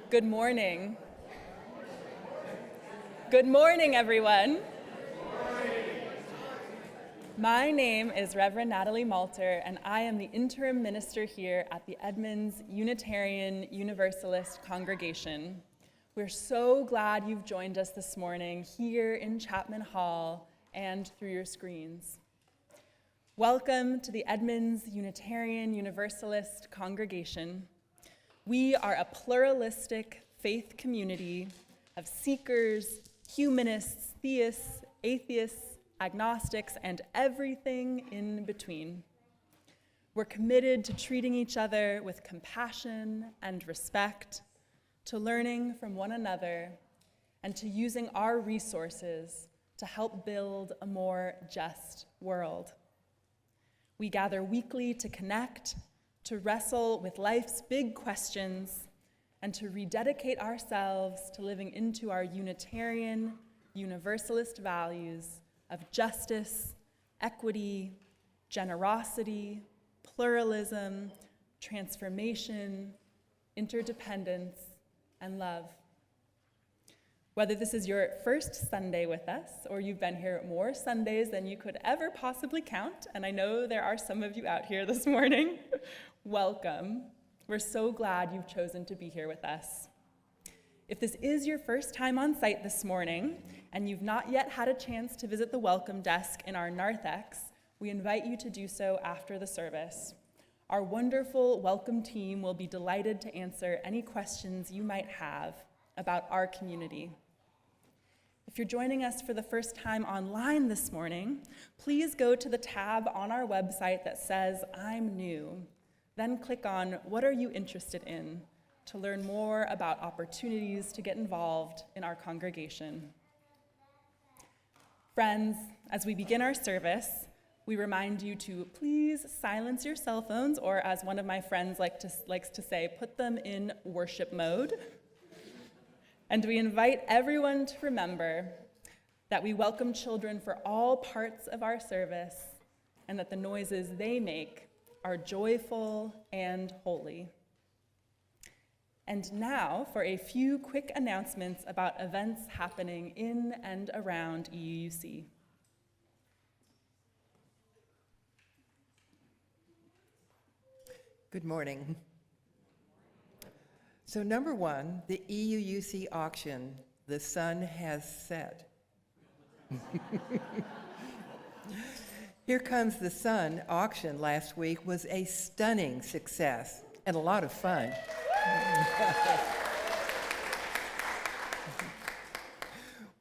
Good morning. Good morning, everyone. My name is Reverend Natalie Malter, and I am the interim minister here at the Edmonds Unitarian Universalist congregation. We're so glad you've joined us this morning here in Chapman Hall and through your screens. Welcome to the Edmonds Unitarian Universalist congregation. We are a pluralistic faith community of seekers, humanists, theists, atheists, agnostics, and everything in between. We're committed to treating each other with compassion and respect, to learning from one another, and to using our resources to help build a more just world. We gather weekly to connect, to wrestle with life's big questions, and to rededicate ourselves to living into our Unitarian, Universalist values of justice, equity, generosity, pluralism, transformation, interdependence, and love. Whether this is your first Sunday with us, or you've been here more Sundays than you could ever possibly count, and I know there are some of you out here this morning, welcome. We're so glad you've chosen to be here with us. If this is your first time on site this morning, and you've not yet had a chance to visit the welcome desk in our narthex, we invite you to do so after the service. Our wonderful welcome team will be delighted to answer any questions you might have about our community. If you're joining us for the first time online this morning, please go to the tab on our website that says, I'm new. Then click on, what are you interested in, to learn more about opportunities to get involved in our congregation. Friends, as we begin our service, we remind you to please silence your cell phones, or as one of my friends likes to say, put them in worship mode. And we invite everyone to remember that we welcome children for all parts of our service, and that the noises they make are joyful and holy. And now for a few quick announcements about events happening in and around EUUC. Good morning. So number one, the EUUC auction, the sun has set. Here Comes the Sun auction last week was a stunning success and a lot of fun.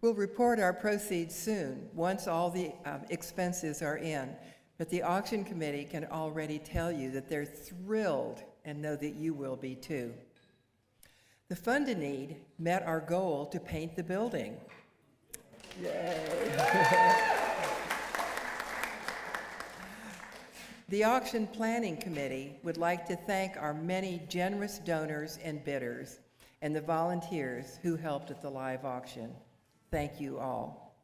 We'll report our proceeds soon, once all the expenses are in, but the auction committee can already tell you that they're thrilled and know that you will be too. The Fund a Need met our goal to paint the building. Yay. The Auction Planning Committee would like to thank our many generous donors and bidders and the volunteers who helped at the live auction. Thank you all.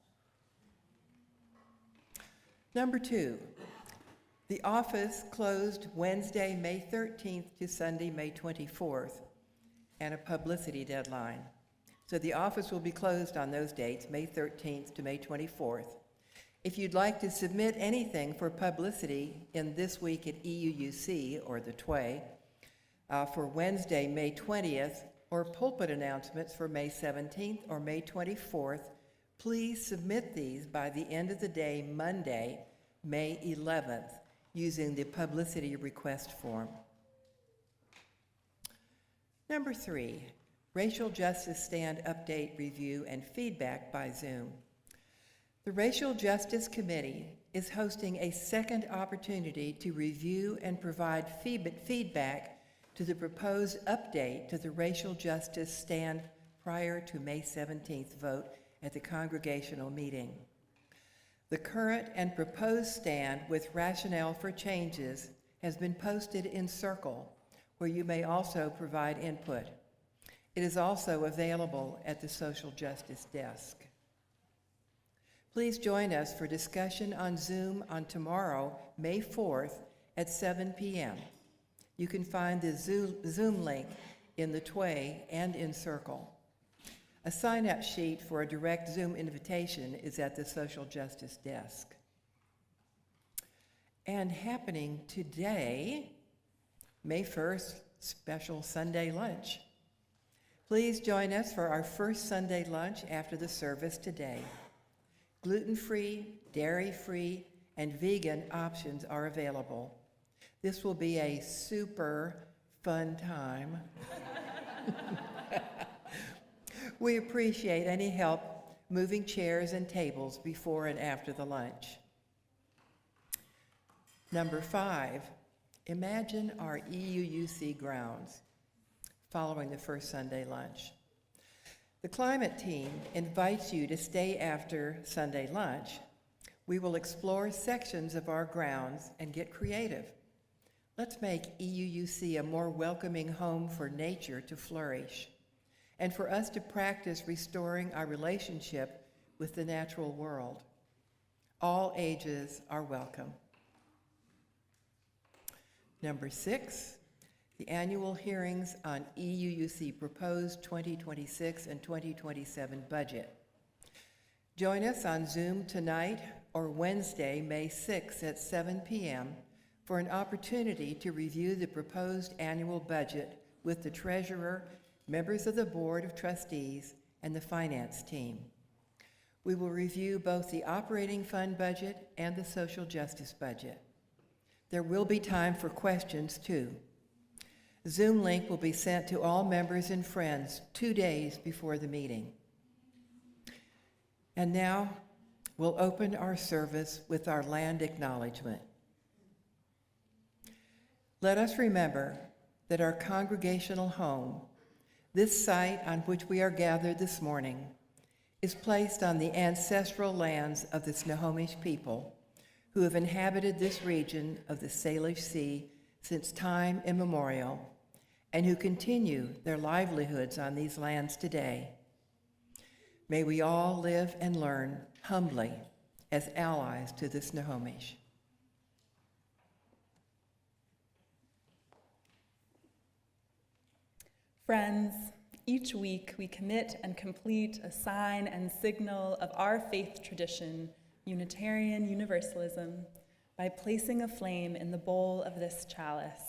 Number two, the office closed Wednesday, May 13th to Sunday, May 24th. And a publicity deadline. So the office will be closed on those dates, May 13th to May 24th. If you'd like to submit anything for publicity in this week at EUUC, or the TWA, for Wednesday, May 20th, or pulpit announcements for May 17th or May 24th, please submit these by the end of the day, Monday, May 11th, using the publicity request form. Number three, Racial Justice Stand Update Review and Feedback by Zoom. The Racial Justice Committee is hosting a second opportunity to review and provide feedback to the proposed update to the Racial Justice Stand prior to May 17th vote at the congregational meeting. The current and proposed stand with rationale for changes has been posted in Circle, where you may also provide input. It is also available at the Social Justice Desk. Please join us for discussion on Zoom on tomorrow, May 4th at 7 p.m. You can find the Zoom link in the Tway, and in Circle. A sign-up sheet for a direct Zoom invitation is at the social justice desk. And happening today, May 1st, special Sunday lunch. Please join us for our first Sunday lunch after the service today. Gluten-free, dairy-free, and vegan options are available. This will be a super fun time. We appreciate any help moving chairs and tables before and after the lunch. Number 5, imagine our EUUC grounds following the first Sunday lunch. The climate team invites you to stay after Sunday lunch. We will explore sections of our grounds and get creative. Let's make EUUC a more welcoming home for nature to flourish and for us to practice restoring our relationship with the natural world. All ages are welcome. Number 6, the annual hearings on EUUC proposed 2026 and 2027 budget. Join us on Zoom tonight or Wednesday, May 6th at 7 p.m. for an opportunity to review the proposed annual budget with the treasurer, members of the Board of Trustees, and the finance team. We will review both the operating fund budget and the social justice budget. There will be time for questions too. Zoom link will be sent to all members and friends 2 days before the meeting. And now we'll open our service with our land acknowledgement. Let us remember that our congregational home, this site on which we are gathered this morning, is placed on the ancestral lands of the Snohomish people who have inhabited this region of the Salish Sea since time immemorial and who continue their livelihoods on these lands today. May we all live and learn humbly as allies to the Snohomish. Friends, each week we commit and complete a sign and signal of our faith tradition, Unitarian Universalism, by placing a flame in the bowl of this chalice.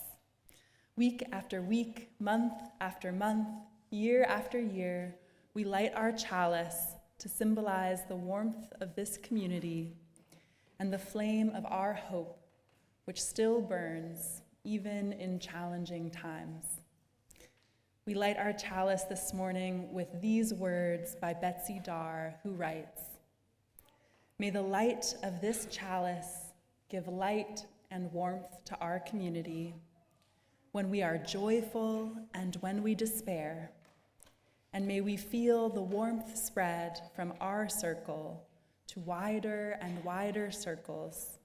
Week after week, month after month, year after year, we light our chalice to symbolize the warmth of this community and the flame of our hope, which still burns even in challenging times. We light our chalice this morning with these words by Betsy Darr, who writes, "May the light of this chalice give light and warmth to our community when we are joyful and when we despair, and may we feel the warmth spread from our circle to wider and wider circles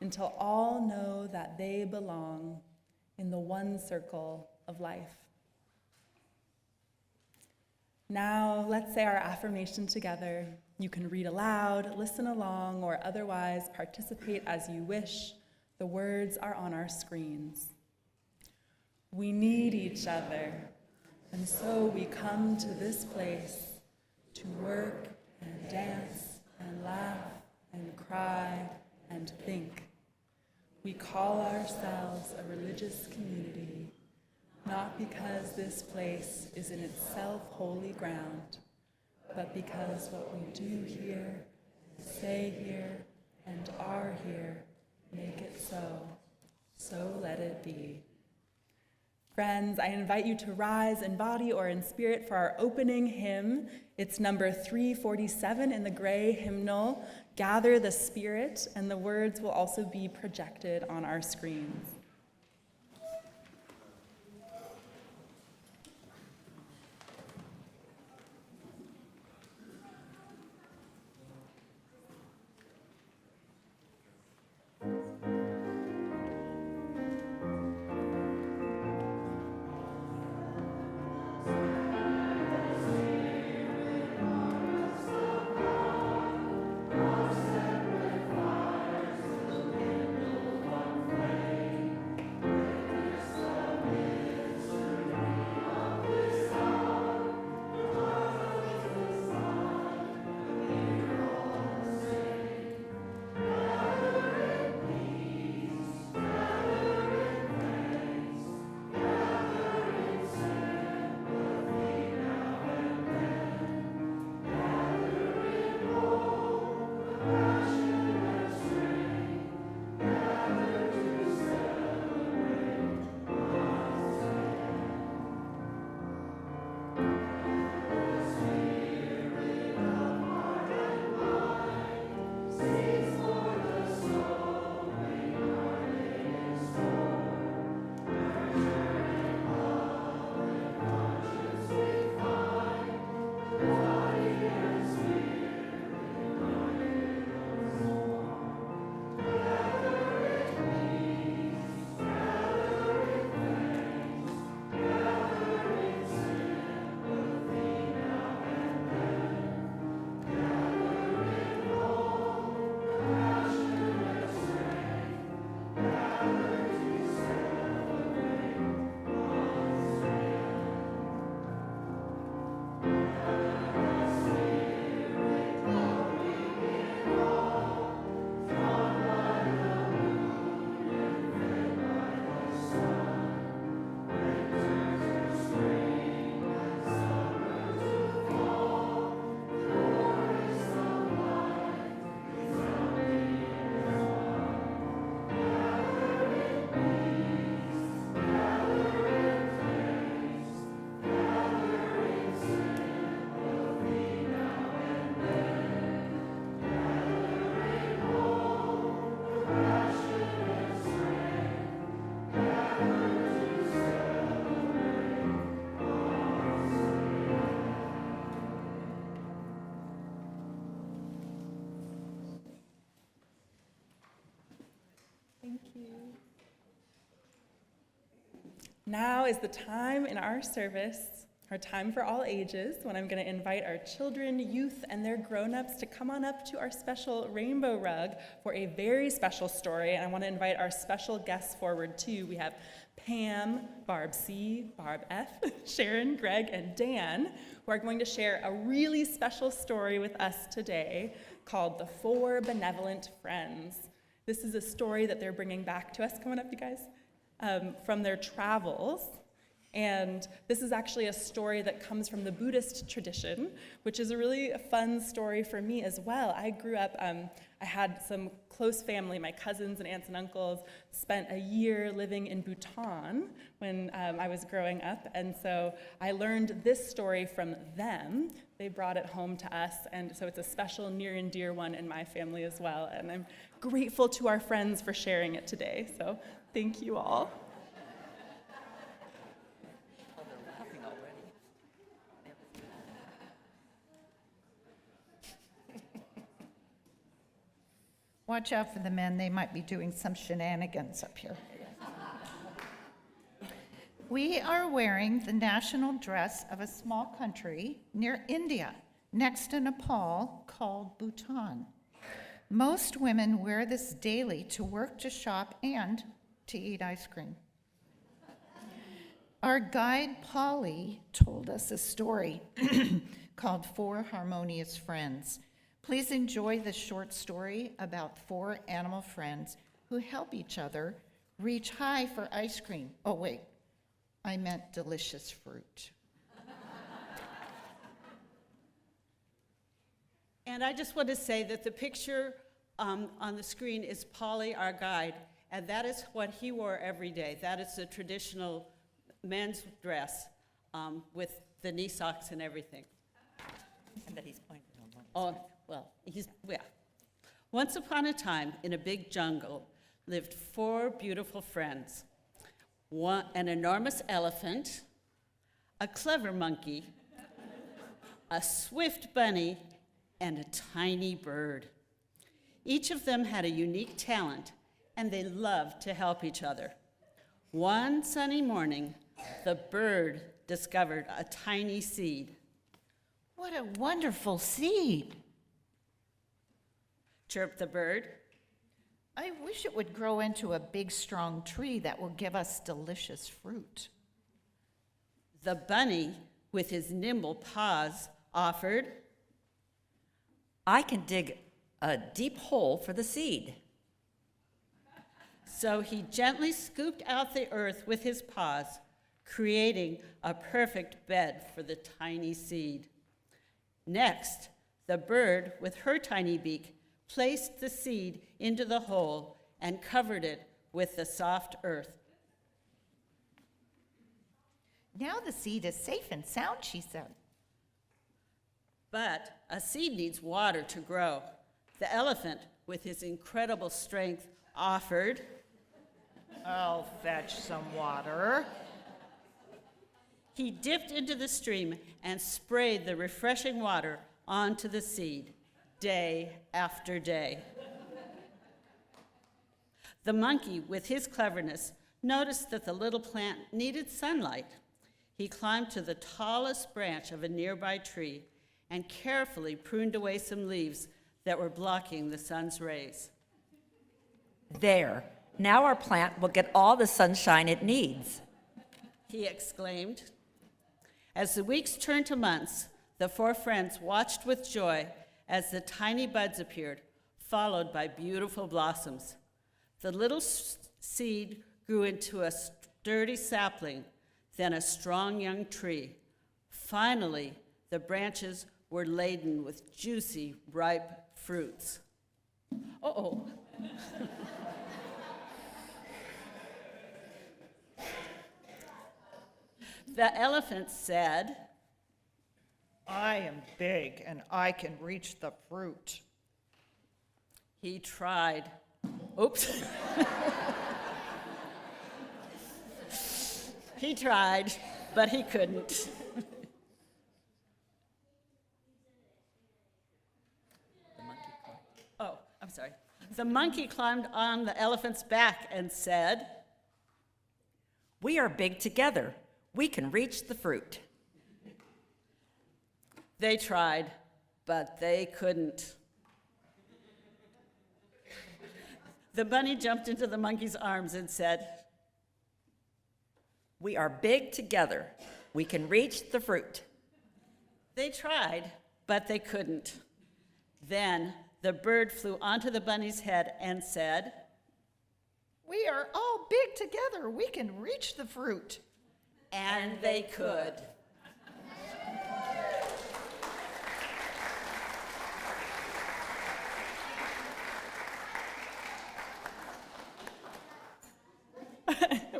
until all know that they belong in the one circle of life." Now, let's say our affirmation together. You can read aloud, listen along, or otherwise participate as you wish. The words are on our screens. We need each other, and so we come to this place to work and dance and laugh and cry and think. We call ourselves a religious community, not because this place is in itself holy ground, but because what we do here, say here, and are here make it so. So let it be. Friends, I invite you to rise in body or in spirit for our opening hymn. It's number 347 in the gray hymnal, "Gather the Spirit," and the words will also be projected on our screens. Now is the time in our service, our time for all ages, when I'm going to invite our children, youth, and their grown-ups to come on up to our special rainbow rug for a very special story. And I want to invite our special guests forward too. We have Pam, Barb C, Barb F, Sharon, Greg, and Dan, who are going to share a really special story with us today called The Four Benevolent Friends. This is a story that they're bringing back to us. Come on up, you guys. From their travels. And this is actually a story that comes from the Buddhist tradition, which is a really fun story for me as well. I grew up, I had some close family, my cousins and aunts and uncles spent a year living in Bhutan when I was growing up, and so I learned this story from them. They brought it home to us, and so it's a special near and dear one in my family as well, and I'm grateful to our friends for sharing it today, so thank you all. Watch out for the men, they might be doing some shenanigans up here. We are wearing the national dress of a small country near India, next to Nepal, called Bhutan. Most women wear this daily to work, to shop, and to eat ice cream. Our guide, Polly, told us a story called Four Harmonious Friends. Please enjoy this short story about four animal friends who help each other reach high for ice cream. Oh, wait, I meant delicious fruit. And I just want to say that the picture on the screen is Polly, our guide, and that is what he wore every day. That is the traditional men's dress with the knee socks and everything. And that he's pointing on one. Oh, well, yeah. Once upon a time, in a big jungle, lived four beautiful friends. An enormous elephant, a clever monkey, a swift bunny, and a tiny bird. Each of them had a unique talent, and they loved to help each other. One sunny morning, the bird discovered a tiny seed. What a wonderful seed. Chirped the bird. I wish it would grow into a big, strong tree that will give us delicious fruit. The bunny, with his nimble paws, offered, I can dig a deep hole for the seed. So he gently scooped out the earth with his paws, creating a perfect bed for the tiny seed. Next, the bird, with her tiny beak, placed the seed into the hole and covered it with the soft earth. Now the seed is safe and sound, she said. But a seed needs water to grow. The elephant, with his incredible strength, offered, I'll fetch some water. He dipped into the stream and sprayed the refreshing water onto the seed, day after day. The monkey, with his cleverness, noticed that the little plant needed sunlight. He climbed to the tallest branch of a nearby tree and carefully pruned away some leaves that were blocking the sun's rays. There, now our plant will get all the sunshine it needs. He exclaimed. As the weeks turned to months, the four friends watched with joy as the tiny buds appeared, followed by beautiful blossoms. The little seed grew into a sturdy sapling, then a strong young tree. Finally, the branches were laden with juicy, ripe fruits. Uh-oh. The elephant said, I am big and I can reach the fruit. He tried. Oops. He tried, but he couldn't. Oh, I'm sorry. The monkey climbed on the elephant's back and said, We are big together. We can reach the fruit. They tried, but they couldn't. The bunny jumped into the monkey's arms and said, We are big together. We can reach the fruit. They tried, but they couldn't. Then the bird flew onto the bunny's head and said, We are all big together. We can reach the fruit. and they could.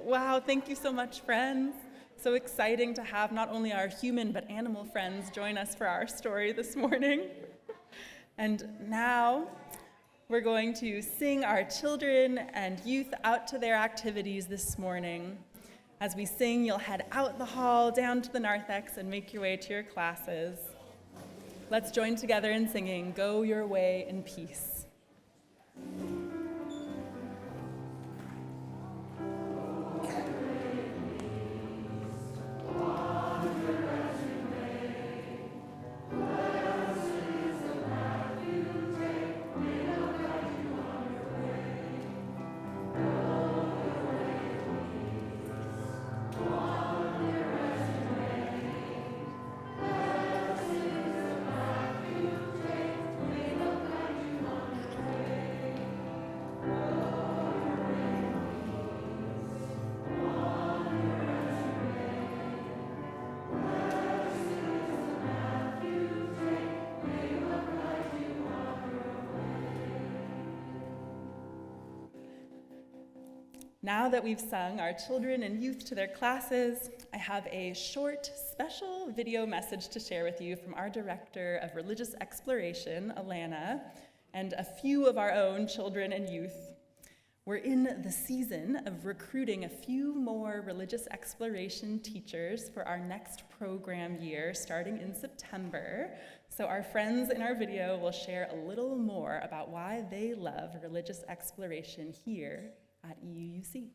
Wow, thank you so much, friends. So exciting to have not only our human but animal friends join us for our story this morning. And now we're going to sing our children and youth out to their activities this morning. As we sing, you'll head out the hall, down to the narthex, and make your way to your classes. Let's join together in singing, Go Your Way in Peace. Now that we've sung our children and youth to their classes, I have a short, special video message to share with you from our Director of Religious Exploration, Alana, and a few of our own children and youth. We're in the season of recruiting a few more religious exploration teachers for our next program year, starting in September. So our friends in our video will share a little more about why they love religious exploration here at EUUC.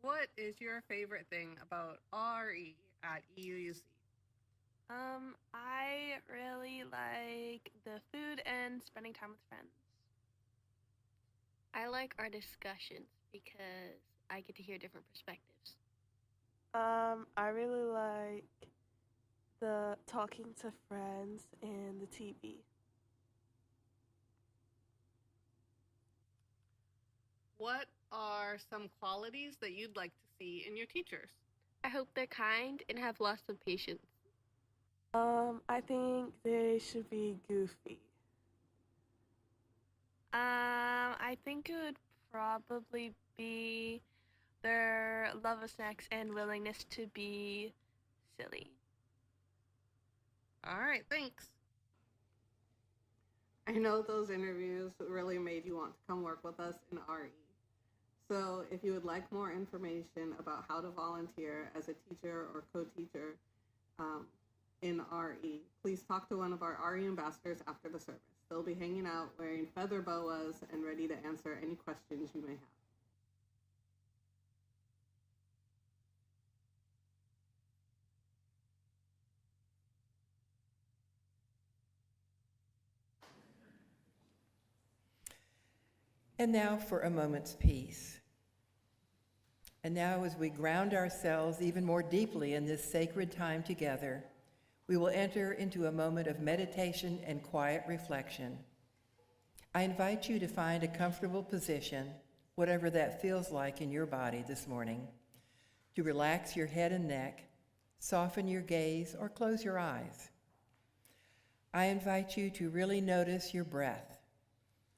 What is your favorite thing about RE at EUUC? I really like the food and spending time with friends. I like our discussions because I get to hear different perspectives. I really like the talking to friends and the TV. What are some qualities that you'd like to see in your teachers? I hope they're kind and have lots of patience. I think they should be goofy. I think it would probably be their love of snacks and willingness to be silly. All right, thanks. I know those interviews really made you want to come work with us in RE. So if you would like more information about how to volunteer as a teacher or co-teacher in RE, please talk to one of our RE ambassadors after the service. They'll be hanging out wearing feather boas and ready to answer any questions you may have. And now for a moment's peace. And now, as we ground ourselves even more deeply in this sacred time together, we will enter into a moment of meditation and quiet reflection. I invite you to find a comfortable position, whatever that feels like in your body this morning, to relax your head and neck, soften your gaze, or close your eyes. I invite you to really notice your breath,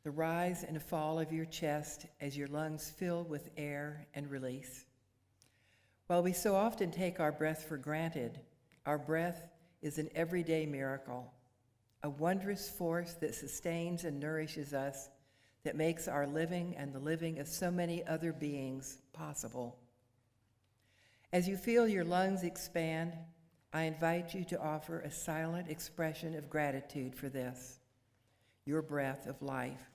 the rise and fall of your chest as your lungs fill with air and release. While we so often take our breath for granted, our breath is an everyday miracle, a wondrous force that sustains and nourishes us, that makes our living and the living of so many other beings possible. As you feel your lungs expand, I invite you to offer a silent expression of gratitude for this. your breath of life,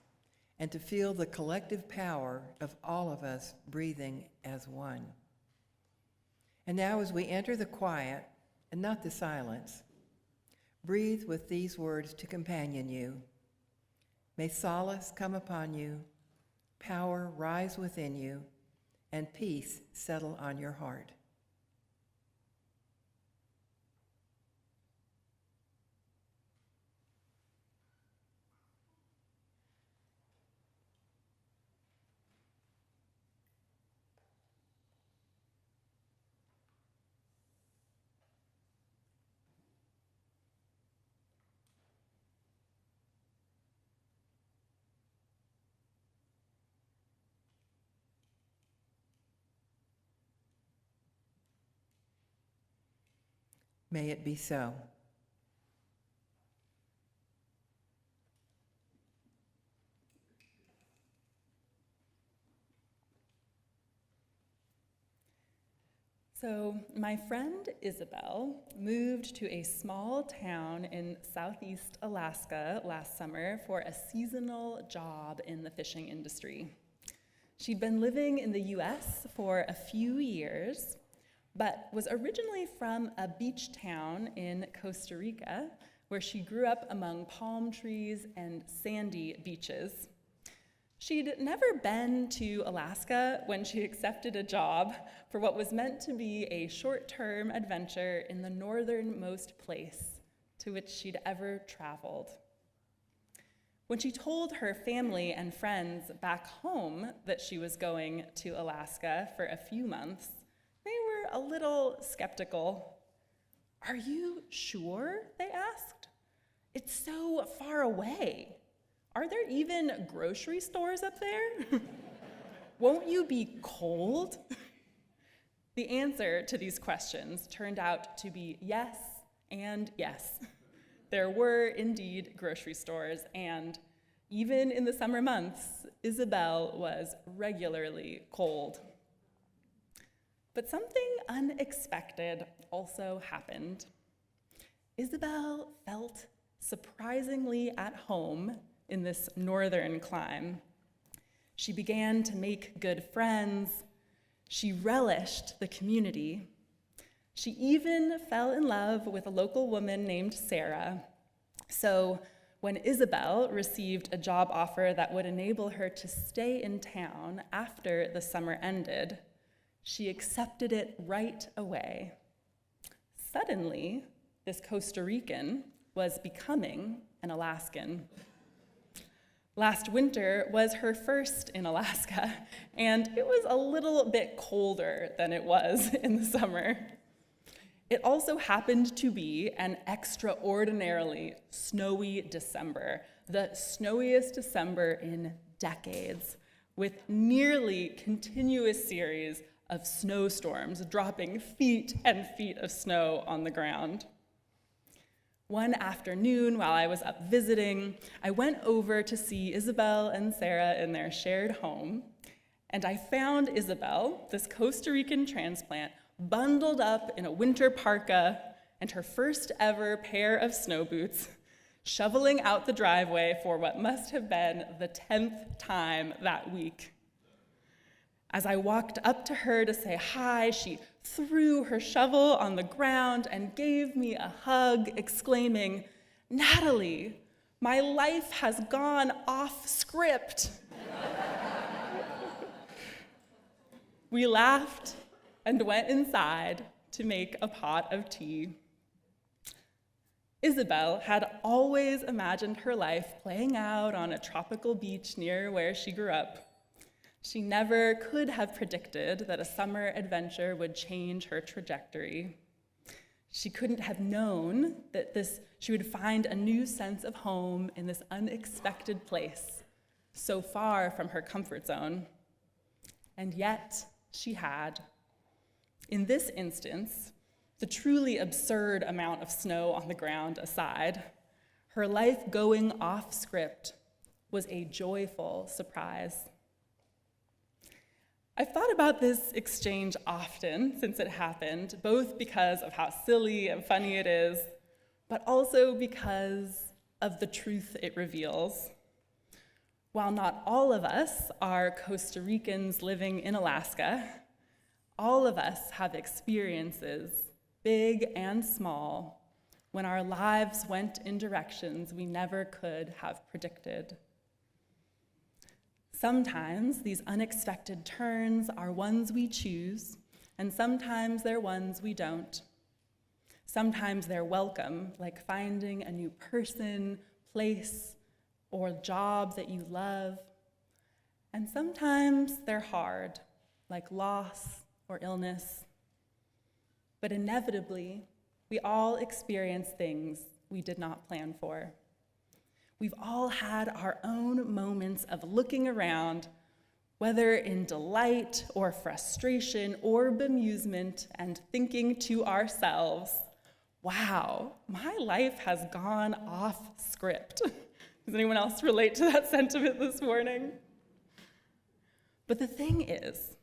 and to feel the collective power of all of us breathing as one. And now, as we enter the quiet and not the silence, breathe with these words to companion you. May solace come upon you, power rise within you, and peace settle on your heart. May it be so. So, my friend Isabel moved to a small town in southeast Alaska last summer for a seasonal job in the fishing industry. She'd been living in the US for a few years, but was originally from a beach town in Costa Rica, where she grew up among palm trees and sandy beaches. She'd never been to Alaska when she accepted a job for what was meant to be a short-term adventure in the northernmost place to which she'd ever traveled. When she told her family and friends back home that she was going to Alaska for a few months, they were a little skeptical. "Are you sure?" they asked. "It's so far away. Are there even grocery stores up there? Won't you be cold?" The answer to these questions turned out to be yes and yes. There were indeed grocery stores, and even in the summer months, Isabel was regularly cold. But something unexpected also happened. Isabel felt surprisingly at home in this northern clime. She began to make good friends. She relished the community. She even fell in love with a local woman named Sarah. So when Isabel received a job offer that would enable her to stay in town after the summer ended, she accepted it right away. Suddenly, this Costa Rican was becoming an Alaskan. Last winter was her first in Alaska, and it was a little bit colder than it was in the summer. It also happened to be an extraordinarily snowy December, the snowiest December in decades, with nearly continuous series of snowstorms dropping feet and feet of snow on the ground. One afternoon, while I was up visiting, I went over to see Isabel and Sarah in their shared home, and I found Isabel, this Costa Rican transplant, bundled up in a winter parka and her first ever pair of snow boots, shoveling out the driveway for what must have been the 10th time that week. As I walked up to her to say hi, she threw her shovel on the ground and gave me a hug, exclaiming, "Natalie, my life has gone off script." We laughed and went inside to make a pot of tea. Isabel had always imagined her life playing out on a tropical beach near where she grew up. She never could have predicted that a summer adventure would change her trajectory. She couldn't have known that she would find a new sense of home in this unexpected place, so far from her comfort zone. And yet, she had. In this instance, the truly absurd amount of snow on the ground aside, her life going off script was a joyful surprise. I've thought about this exchange often since it happened, both because of how silly and funny it is, but also because of the truth it reveals. While not all of us are Costa Ricans living in Alaska, all of us have experiences, big and small, when our lives went in directions we never could have predicted. Sometimes these unexpected turns are ones we choose, and sometimes they're ones we don't. Sometimes they're welcome, like finding a new person, place, or job that you love. And sometimes they're hard, like loss or illness. But inevitably, we all experience things we did not plan for. We've all had our own moments of looking around, whether in delight or frustration or bemusement, and thinking to ourselves, wow, my life has gone off script. Does anyone else relate to that sentiment this morning? But the thing is,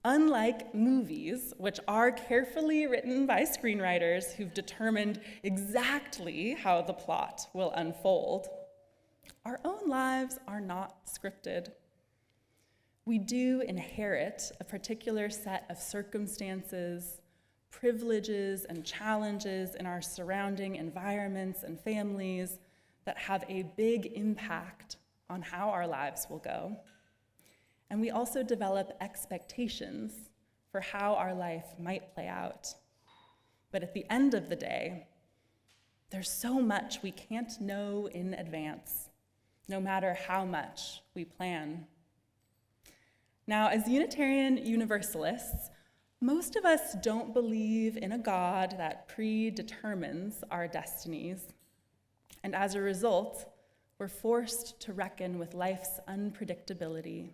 unlike movies, which are carefully written by screenwriters who've determined exactly how the plot will unfold, our own lives are not scripted. We do inherit a particular set of circumstances, privileges, and challenges in our surrounding environments and families that have a big impact on how our lives will go. And we also develop expectations for how our life might play out. But at the end of the day, there's so much we can't know in advance, no matter how much we plan. Now, as Unitarian Universalists, most of us don't believe in a God that predetermines our destinies. And as a result, we're forced to reckon with life's unpredictability.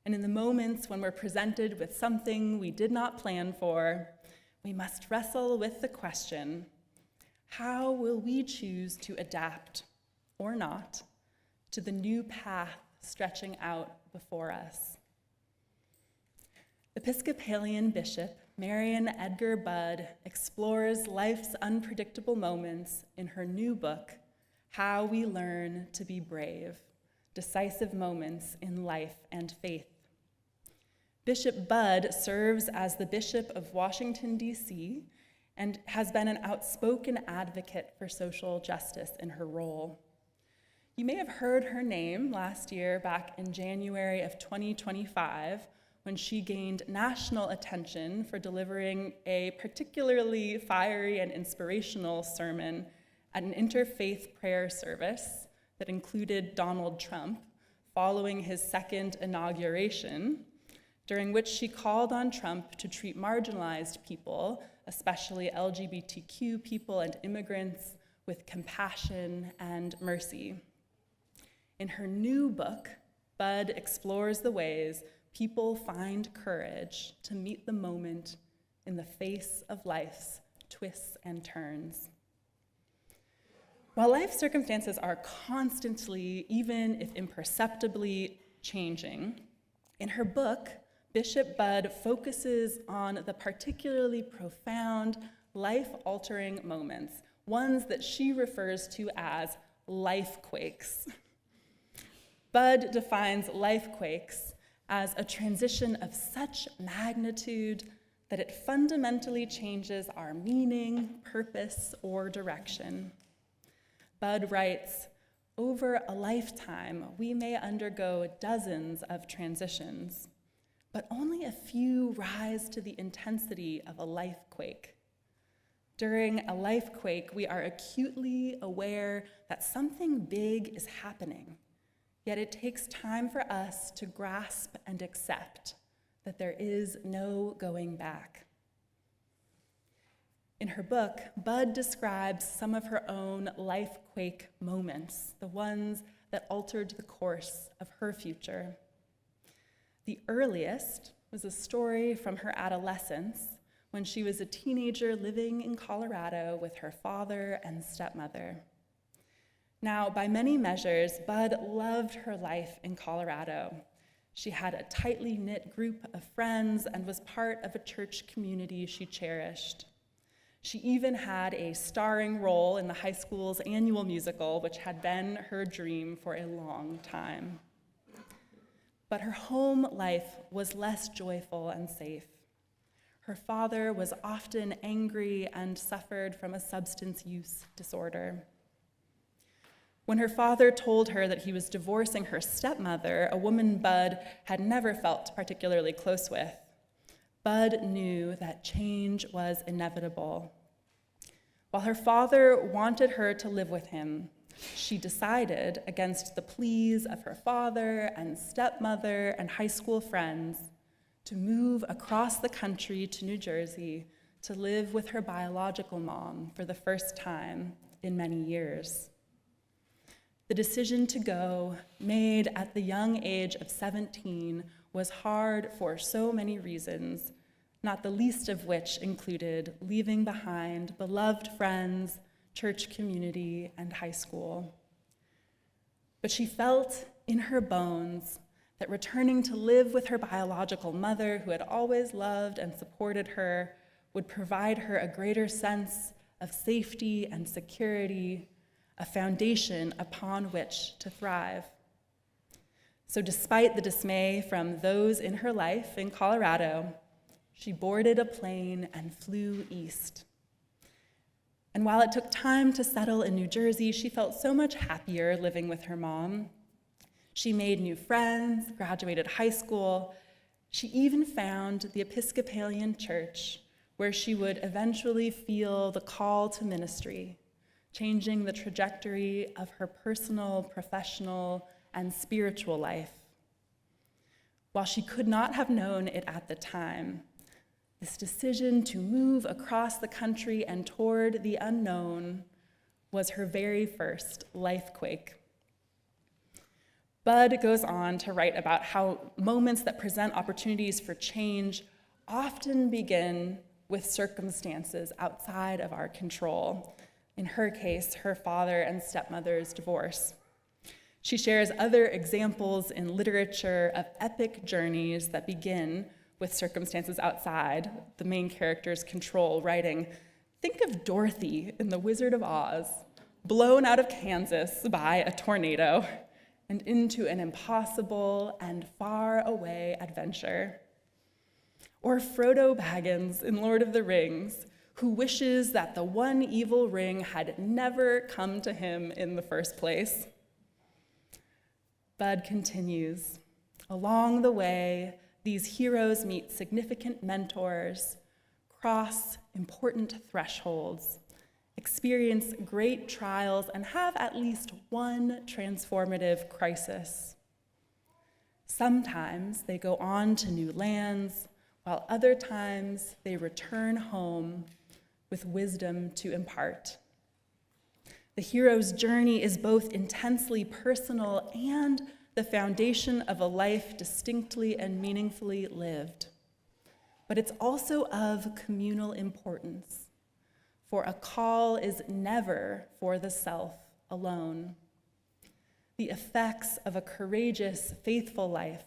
And in the moments when we're presented with something we did not plan for, we must wrestle with the question, how will we choose to adapt, or not, to the new path stretching out before us? Episcopalian Bishop Marian Edgar Budd explores life's unpredictable moments in her new book, How We Learn to Be Brave: Decisive Moments in Life and Faith. Bishop Budd serves as the Bishop of Washington, D.C., and has been an outspoken advocate for social justice in her role. You may have heard her name last year, back in January of 2025, when she gained national attention for delivering a particularly fiery and inspirational sermon at an interfaith prayer service that included Donald Trump following his second inauguration, during which she called on Trump to treat marginalized people, especially LGBTQ people and immigrants, with compassion and mercy. In her new book, Budd explores the ways people find courage to meet the moment in the face of life's twists and turns. While life circumstances are constantly, even if imperceptibly, changing, in her book, Bishop Budd focuses on the particularly profound, life-altering moments, ones that she refers to as life quakes. Budd defines life quakes as a transition of such magnitude that it fundamentally changes our meaning, purpose, or direction. Budd writes, over a lifetime, we may undergo dozens of transitions, but only a few rise to the intensity of a life quake. During a life quake, we are acutely aware that something big is happening. Yet it takes time for us to grasp and accept that there is no going back. In her book, Budd describes some of her own life quake moments, the ones that altered the course of her future. The earliest was a story from her adolescence when she was a teenager living in Colorado with her father and stepmother. Now, by many measures, Budd loved her life in Colorado. She had a tightly knit group of friends and was part of a church community she cherished. She even had a starring role in the high school's annual musical, which had been her dream for a long time. But her home life was less joyful and safe. Her father was often angry and suffered from a substance use disorder. When her father told her that he was divorcing her stepmother, a woman Bud had never felt particularly close with, Bud knew that change was inevitable. While her father wanted her to live with him, she decided, against the pleas of her father and stepmother and high school friends, to move across the country to New Jersey to live with her biological mom for the first time in many years. The decision to go, made at the young age of 17, was hard for so many reasons, not the least of which included leaving behind beloved friends, church community, and high school. But she felt in her bones that returning to live with her biological mother, who had always loved and supported her, would provide her a greater sense of safety and security, a foundation upon which to thrive. So despite the dismay from those in her life in Colorado, she boarded a plane and flew east. And while it took time to settle in New Jersey, she felt so much happier living with her mom. She made new friends, graduated high school. She even found the Episcopalian Church, where she would eventually feel the call to ministry, changing the trajectory of her personal, professional, and spiritual life. While she could not have known it at the time, this decision to move across the country and toward the unknown was her very first lifequake. Bud goes on to write about how moments that present opportunities for change often begin with circumstances outside of our control. In her case, her father and stepmother's divorce. She shares other examples in literature of epic journeys that begin with circumstances outside the main character's control, writing, "Think of Dorothy in The Wizard of Oz, blown out of Kansas by a tornado and into an impossible and far away adventure. Or Frodo Baggins in Lord of the Rings, who wishes that the one evil ring had never come to him in the first place." Bud continues, "Along the way, these heroes meet significant mentors, cross important thresholds, experience great trials, and have at least one transformative crisis. Sometimes they go on to new lands, while other times they return home with wisdom to impart. The hero's journey is both intensely personal and the foundation of a life distinctly and meaningfully lived. But it's also of communal importance, for a call is never for the self alone. The effects of a courageous, faithful life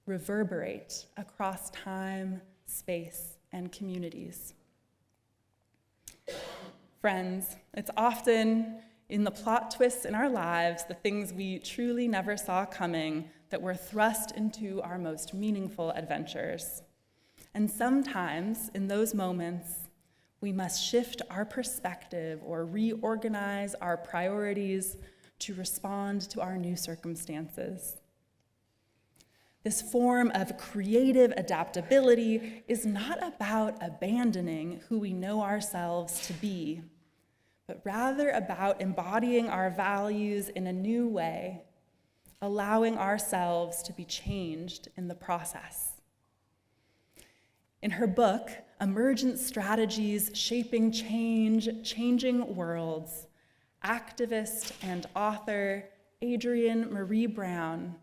reverberate across time, space, and communities." Friends, it's often in the plot twists in our lives, the things we truly never saw coming, that we're thrust into our most meaningful adventures. And sometimes, in those moments, we must shift our perspective or reorganize our priorities to respond to our new circumstances. This form of creative adaptability is not about abandoning who we know ourselves to be, but rather about embodying our values in a new way, allowing ourselves to be changed in the process. In her book, Emergent Strategies Shaping Change, Changing Worlds, activist and author Adrienne Marie Brown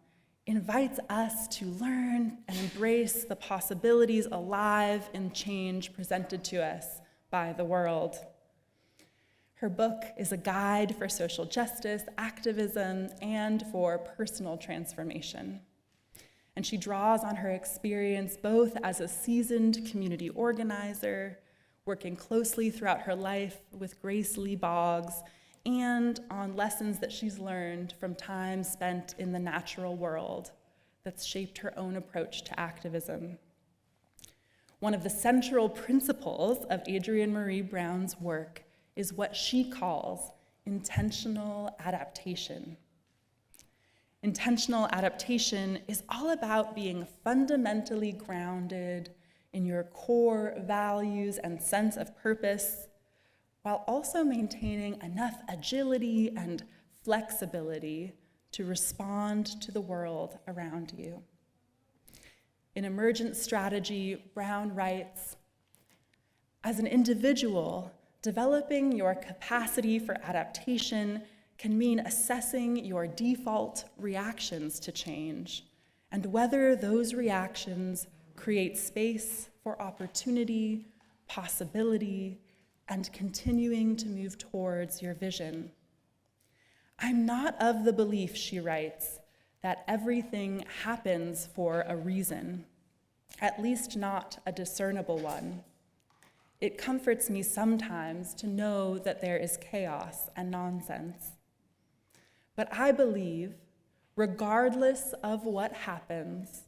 invites us to learn and embrace the possibilities alive in change presented to us by the world. Her book is a guide for social justice, activism, and for personal transformation. And she draws on her experience both as a seasoned community organizer working closely throughout her life with Grace Lee Boggs and on lessons that she's learned from time spent in the natural world that's shaped her own approach to activism. One of the central principles of Adrienne Maree Brown's work is what she calls intentional adaptation. Intentional adaptation is all about being fundamentally grounded in your core values and sense of purpose, while also maintaining enough agility and flexibility to respond to the world around you. In Emergent Strategy, Brown writes, as an individual, developing your capacity for adaptation can mean assessing your default reactions to change and whether those reactions create space for opportunity, possibility, and continuing to move towards your vision. I'm not of the belief, she writes, that everything happens for a reason, at least not a discernible one. It comforts me sometimes to know that there is chaos and nonsense. But I believe, regardless of what happens,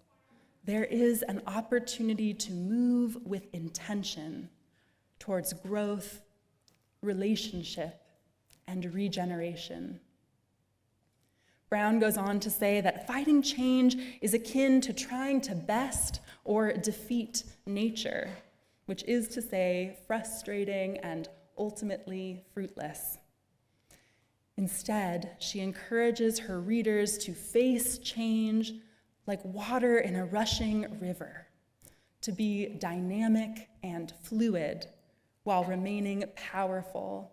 there is an opportunity to move with intention towards growth, relationship, and regeneration. Brown goes on to say that fighting change is akin to trying to best or defeat nature, which is to say, frustrating and ultimately fruitless. Instead, she encourages her readers to face change like water in a rushing river, to be dynamic and fluid while remaining powerful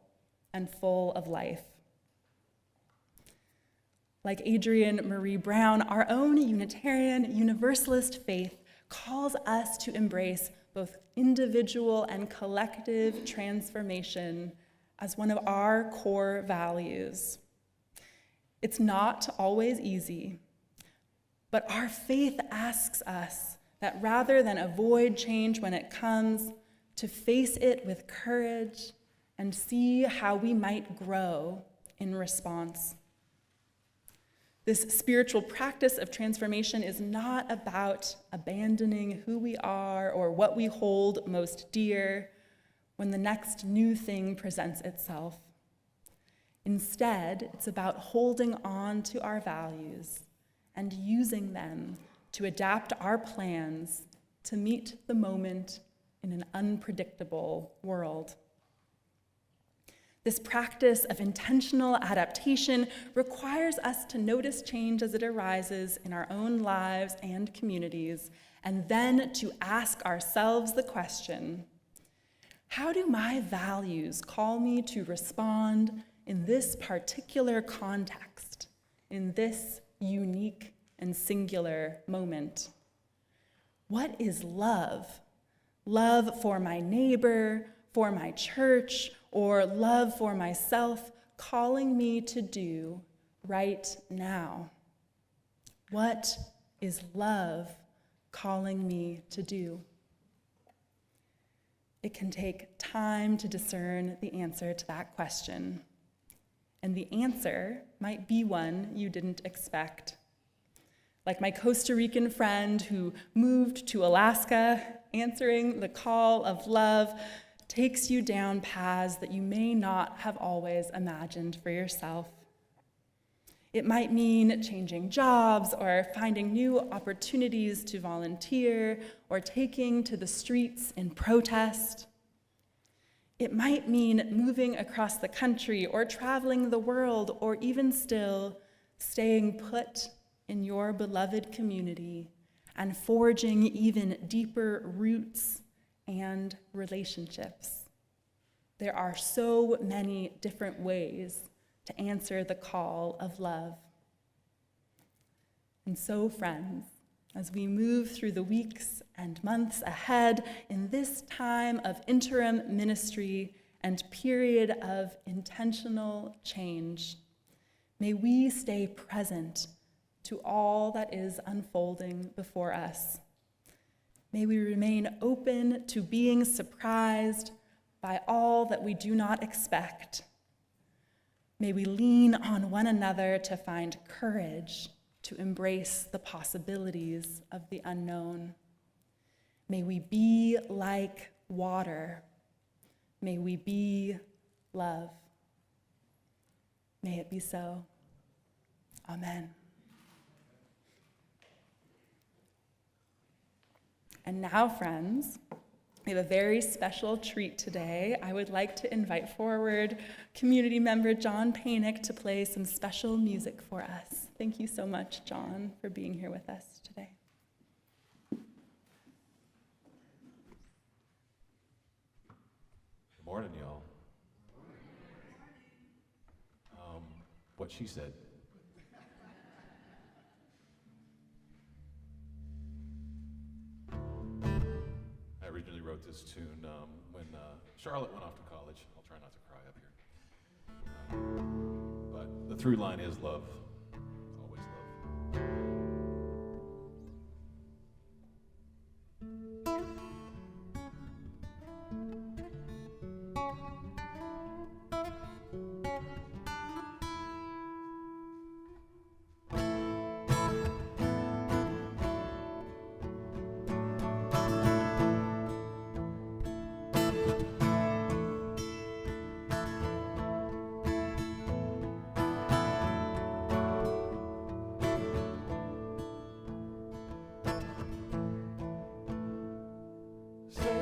and full of life. Like Adrienne Maree Brown, our own Unitarian Universalist faith calls us to embrace both individual and collective transformation as one of our core values. It's not always easy, but our faith asks us that rather than avoid change when it comes, to face it with courage and see how we might grow in response. This spiritual practice of transformation is not about abandoning who we are or what we hold most dear when the next new thing presents itself. Instead, it's about holding on to our values and using them to adapt our plans to meet the moment in an unpredictable world. This practice of intentional adaptation requires us to notice change as it arises in our own lives and communities, and then to ask ourselves the question, how do my values call me to respond in this particular context, in this unique and singular moment? What is love? Love for my neighbor, for my church, or love for myself calling me to do right now? What is love calling me to do? It can take time to discern the answer to that question, and the answer might be one you didn't expect. Like my Costa Rican friend who moved to Alaska, answering the call of love takes you down paths that you may not have always imagined for yourself. It might mean changing jobs or finding new opportunities to volunteer or taking to the streets in protest. It might mean moving across the country or traveling the world, or even still staying put in your beloved community and forging even deeper roots and relationships. There are so many different ways to answer the call of love. And so, friends, as we move through the weeks and months ahead in this time of interim ministry and period of intentional change, may we stay present to all that is unfolding before us. May we remain open to being surprised by all that we do not expect. May we lean on one another to find courage to embrace the possibilities of the unknown. May we be like water. May we be love. May it be so. Amen. And now, friends, we have a very special treat today. I would like to invite forward community member John Panic to play some special music for us. Thank you so much, John, for being here with us today. Good morning, y'all. What she said. I originally wrote this tune when Charlotte went off to college. I'll try not to cry up here. But the through line is love. Always love.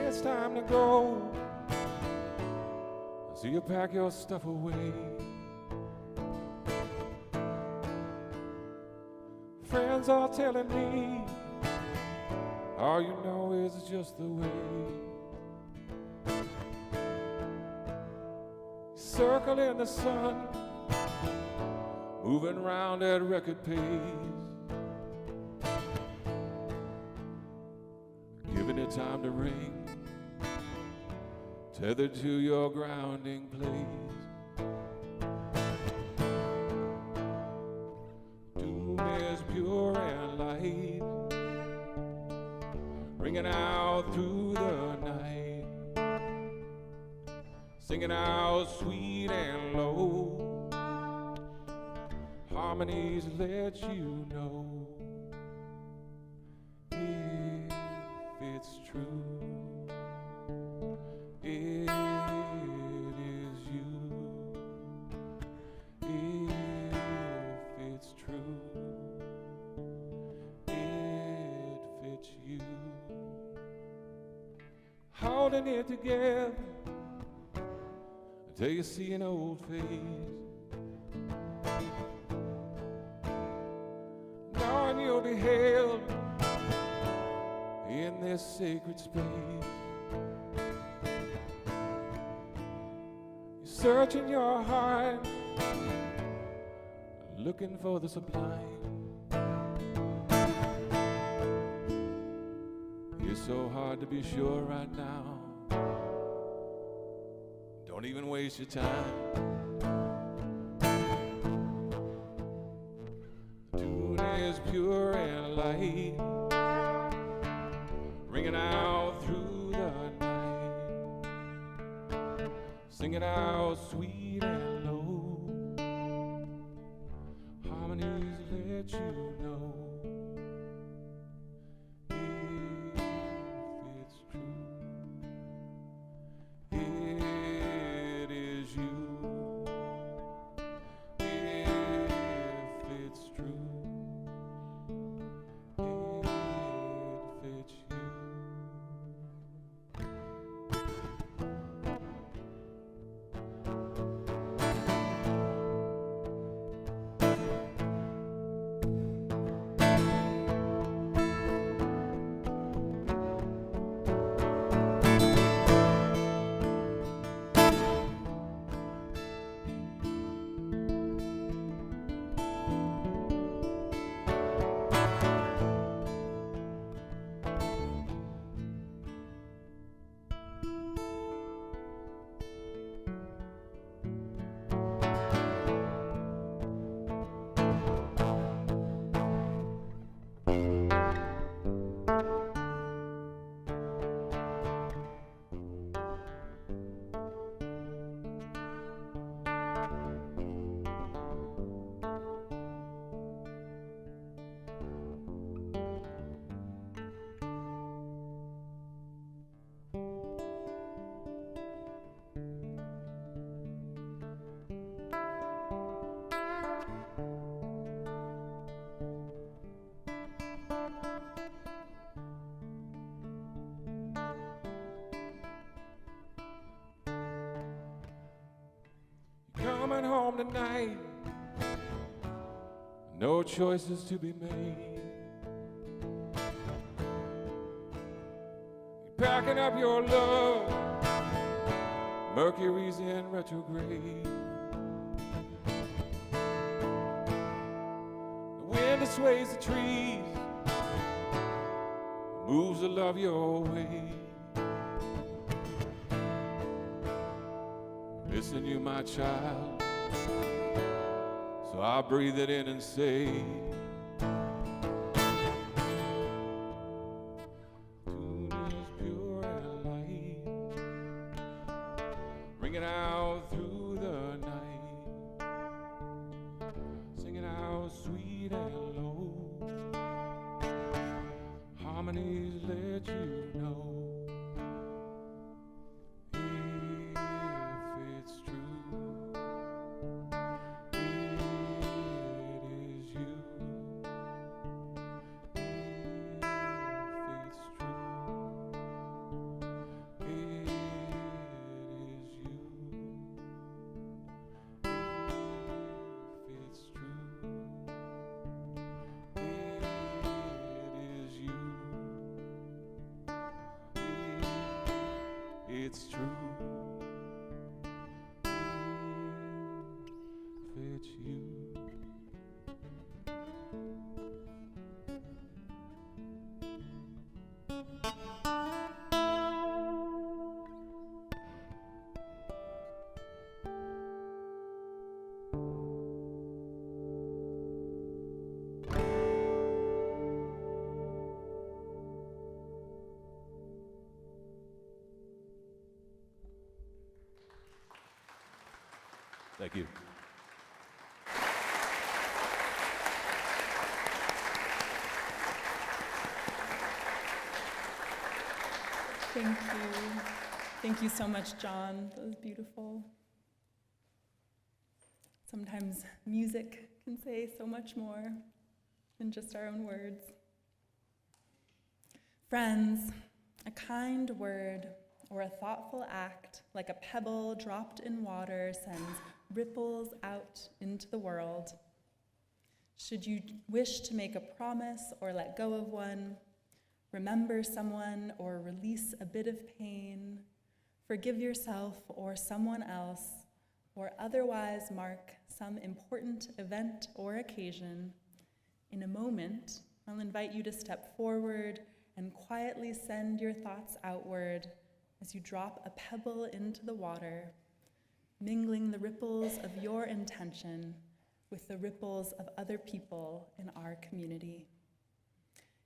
It's time to go. So you pack your stuff away. Friends are telling me all you know is just the way. Circle in the sun, moving around at record pace. Giving it time to ring, tethered to your grounding place. Doom is pure and light, ringing out through the night, singing out sweet and low, harmonies let you know if it's true. It is you, if it's true, it fits you. Holding it together until you see an old face, knowing you'll be held in this sacred space. Searching your heart, looking for the sublime. It's so hard to be sure right now. Don't even waste your time. The tune is pure and light, ringing out through the night, singing out sweet and low, harmonies let you know if it's true, it is you, if it's true, it fits you. night, no choices to be made. You're packing up your love, Mercury's in retrograde. The wind sways the trees, moves the love your way. Missing you, my child, so I breathe it in and say, tune is pure and light, ringing out through the night, singing out sweet and low, harmonies let you know. It's true, if it's you. Thank you. Thank you. Thank you so much, John. That was beautiful. Sometimes music can say so much more than just our own words. Friends, a kind word or a thoughtful act, like a pebble dropped in water, sends ripples out into the world. Should you wish to make a promise or let go of one, remember someone or release a bit of pain, forgive yourself or someone else, or otherwise mark some important event or occasion, in a moment, I'll invite you to step forward and quietly send your thoughts outward as you drop a pebble into the water, mingling the ripples of your intention with the ripples of other people in our community.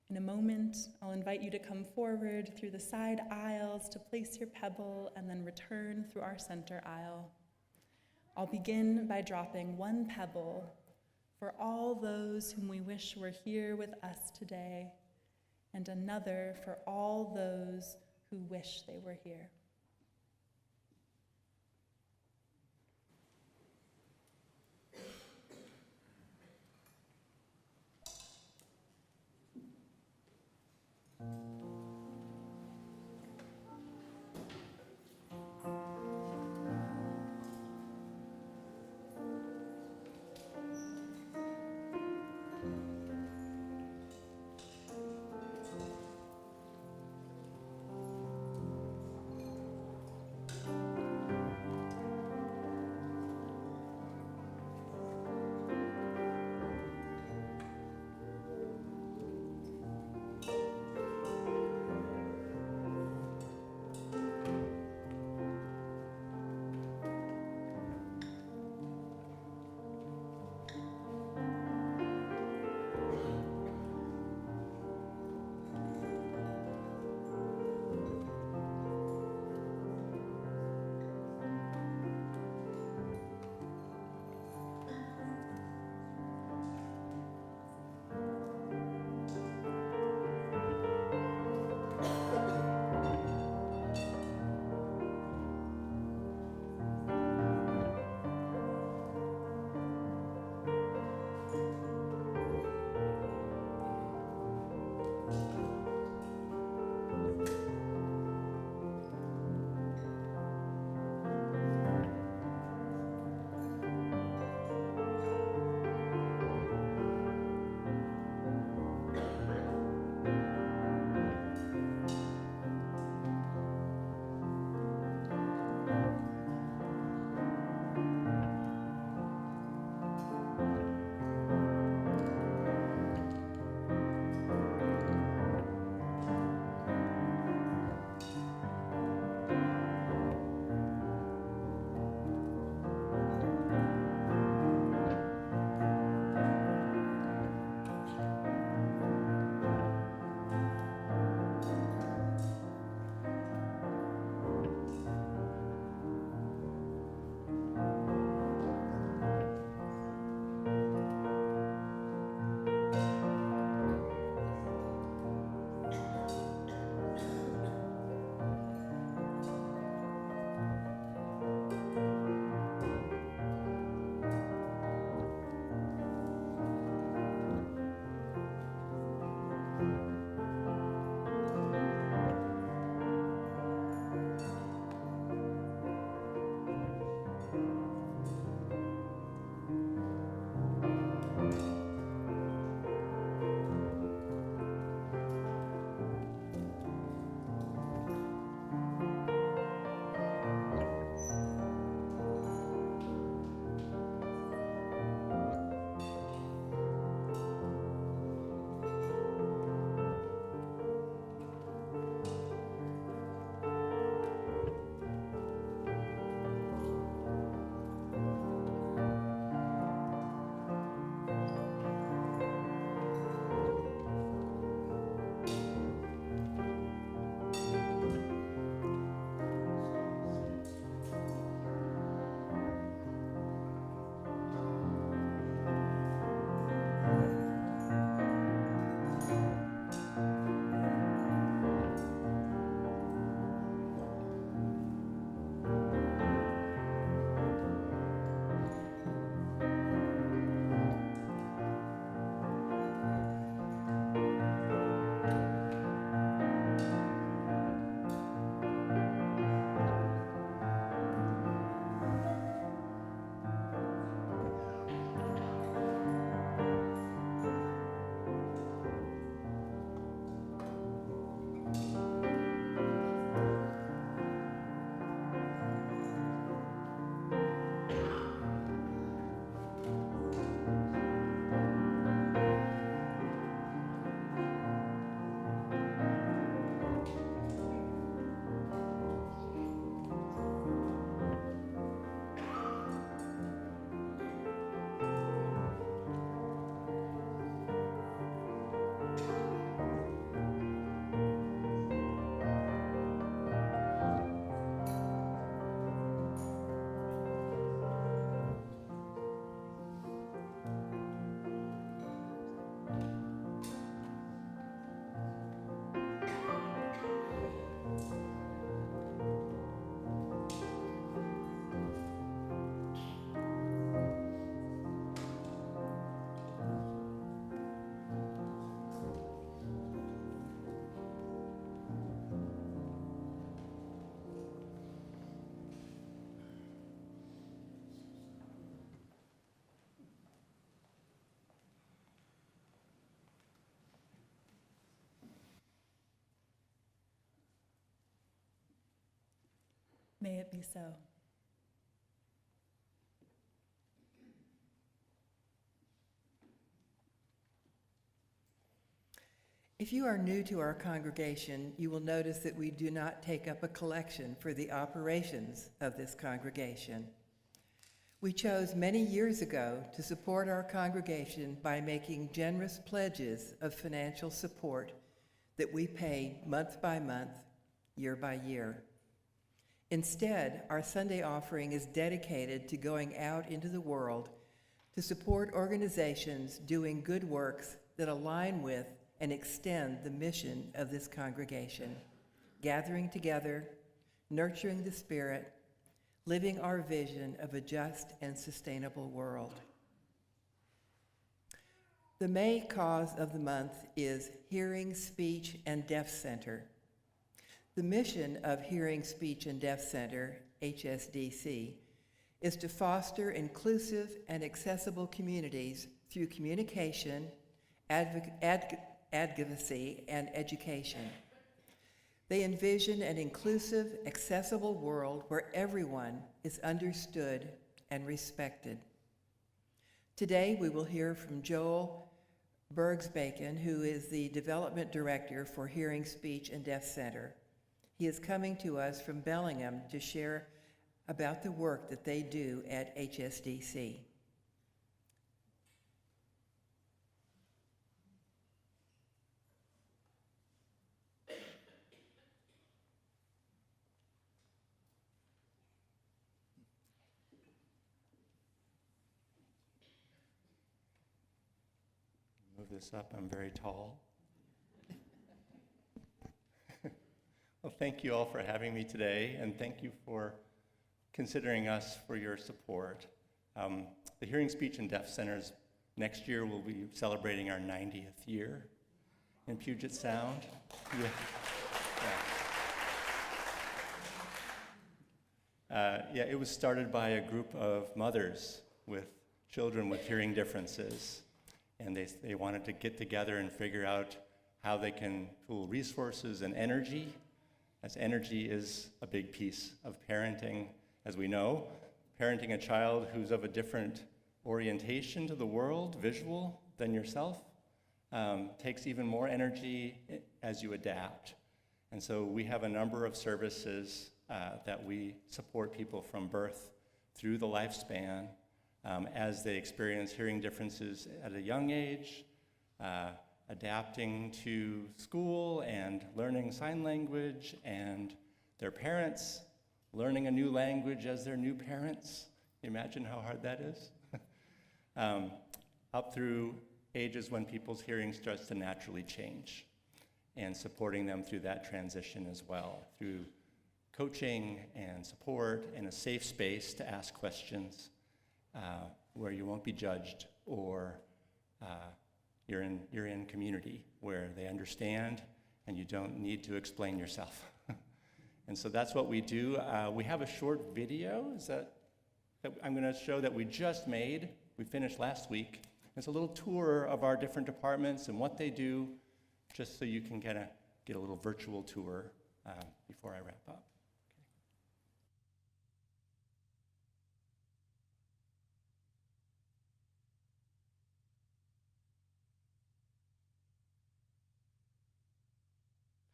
In a moment, I'll invite you to come forward through the side aisles to place your pebble and then return through our center aisle. I'll begin by dropping one pebble for all those whom we wish were here with us today, and another for all those who wish they were here. May it be so. If you are new to our congregation, you will notice that we do not take up a collection for the operations of this congregation. We chose many years ago to support our congregation by making generous pledges of financial support that we pay month by month, year by year. Instead, our Sunday offering is dedicated to going out into the world to support organizations doing good works that align with and extend the mission of this congregation, gathering together, nurturing the Spirit, living our vision of a just and sustainable world. The May cause of the month is Hearing, Speech, and Deaf Center. The mission of Hearing, Speech, and Deaf Center, HSDC, is to foster inclusive and accessible communities through communication, advocacy, and education. They envision an inclusive, accessible world where everyone is understood and respected. Today, we will hear from Joel Bergsbacon, who is the Development Director for Hearing, Speech, and Deaf Center. He is coming to us from Bellingham to share about the work that they do at HSDC. Move this up, I'm very tall. Well, thank you all for having me today, and thank you for considering us for your support. The Hearing, Speech, and Deaf Centers next year will be celebrating our 90th year in Puget Sound. It was started by a group of mothers with children with hearing differences. And they wanted to get together and figure out how they can pool resources and energy, as energy is a big piece of parenting, as we know. Parenting a child who's of a different orientation to the world, visual, than yourself, takes even more energy as you adapt. And so we have a number of services that we support people from birth through the lifespan, as they experience hearing differences at a young age, adapting to school and learning sign language, and their parents learning a new language as their new parents. Imagine how hard that is. Up through ages when people's hearing starts to naturally change, and supporting them through that transition as well, through coaching and support and a safe space to ask questions, where you won't be judged, or you're in community where they understand and you don't need to explain yourself. And so that's what we do. We have a short video that I'm going to show that we just made. We finished last week. It's a little tour of our different departments and what they do, just so you can kind of get a little virtual tour before I wrap up.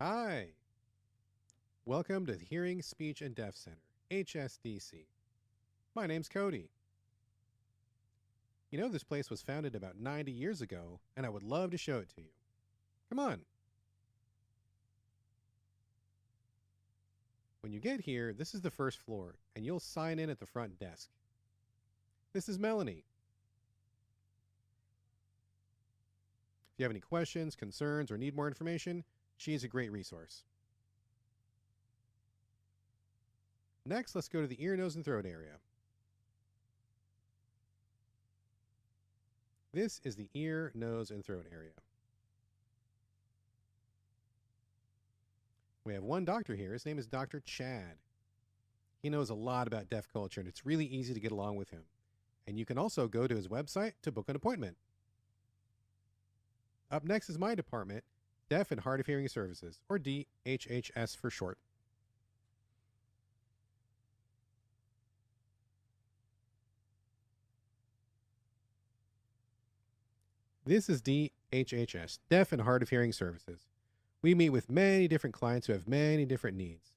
Hi. Welcome to the Hearing, Speech, and Deaf Center, HSDC. My name's Cody. You know, this place was founded about 90 years ago, and I would love to show it to you. Come on. When you get here, this is the first floor, and you'll sign in at the front desk. This is Melanie. If you have any questions, concerns, or need more information, she's a great resource. Next, let's go to the ear, nose, and throat area. This is the ear, nose, and throat area. We have one doctor here. His name is Dr. Chad. He knows a lot about deaf culture, and it's really easy to get along with him. And you can also go to his website to book an appointment. Up next is my department, Deaf and Hard of Hearing Services, or DHHS for short. This is DHHS, Deaf and Hard of Hearing Services. We meet with many different clients who have many different needs.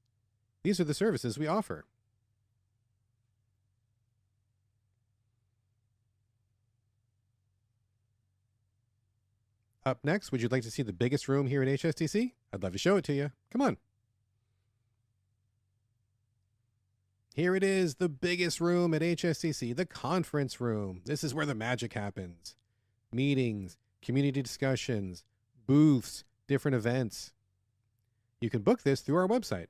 These are the services we offer. Up next, would you like to see the biggest room here at HSTC? I'd love to show it to you. Come on. Here it is, the biggest room at HSTC, the conference room. This is where the magic happens. Meetings, community discussions, booths, different events. You can book this through our website.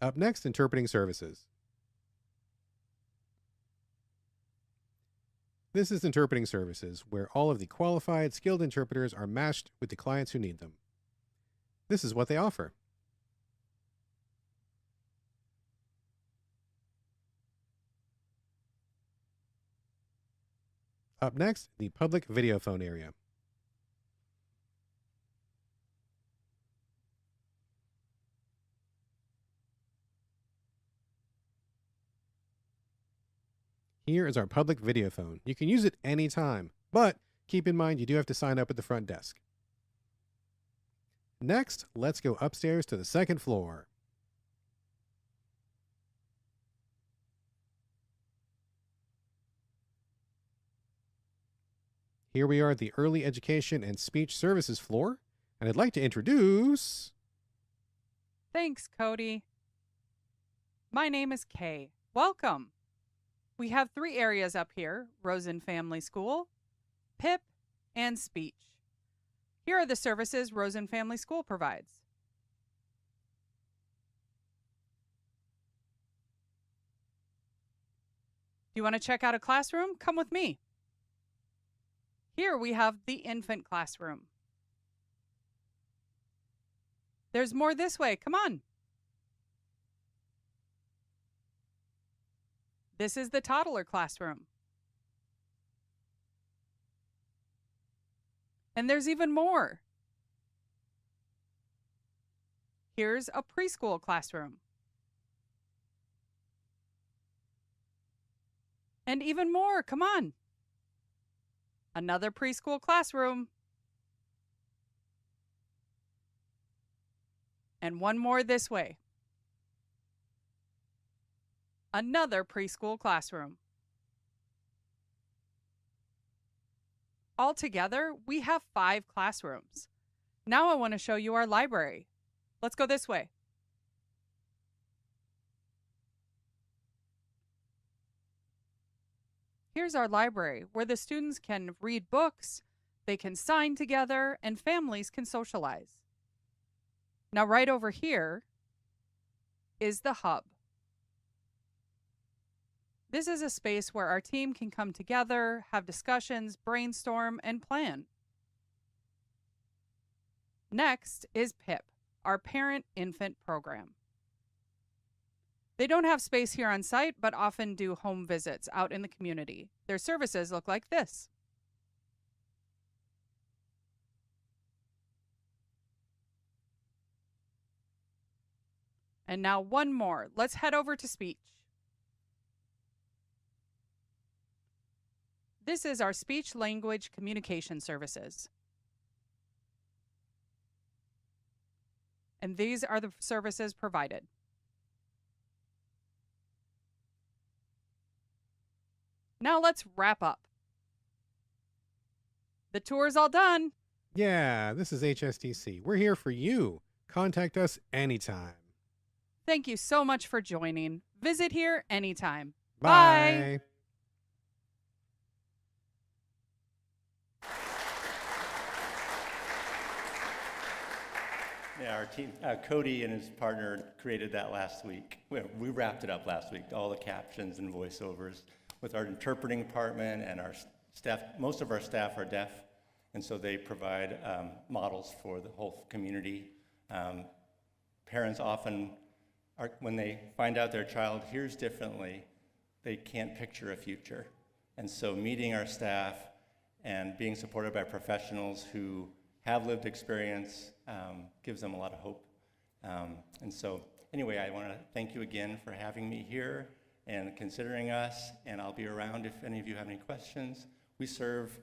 Up next, interpreting services. This is interpreting services, where all of the qualified, skilled interpreters are matched with the clients who need them. This is what they offer. Up next, the public video phone area. Here is our public video phone. You can use it anytime, but keep in mind you do have to sign up at the front desk. Next, let's go upstairs to the second floor. Here we are at the Early Education and Speech Services floor, and I'd like to introduce... Thanks, Cody. My name is Kay. Welcome. We have 3 areas up here: Rosen Family School, PIP, and Speech. Here are the services Rosen Family School provides. Do you want to check out a classroom? Come with me. Here we have the infant classroom. There's more this way. Come on. This is the toddler classroom. And there's even more. Here's a preschool classroom. And even more. Come on. Another preschool classroom. And one more this way. Another preschool classroom. Altogether, we have 5 classrooms. Now I want to show you our library. Let's go this way. Here's our library, where the students can read books, they can sign together, and families can socialize. Now, right over here is the hub. This is a space where our team can come together, have discussions, brainstorm, and plan. Next is PIP, our parent-infant program. They don't have space here on site, but often do home visits out in the community. Their services look like this. And now one more. Let's head over to speech. This is our speech language communication services. And these are the services provided. Now let's wrap up. The tour's all done. Yeah, this is HSTC. We're here for you. Contact us anytime. Thank you so much for joining. Visit here anytime. Bye. Yeah, our team, Cody and his partner created that last week. We wrapped it up last week, all the captions and voiceovers with our interpreting department and our staff. Most of our staff are deaf, and so they provide models for the whole community. Parents often, when they find out their child hears differently, they can't picture a future. And so meeting our staff and being supported by professionals who have lived experience gives them a lot of hope. And so anyway, I want to thank you again for having me here and considering us, and I'll be around if any of you have any questions. We serve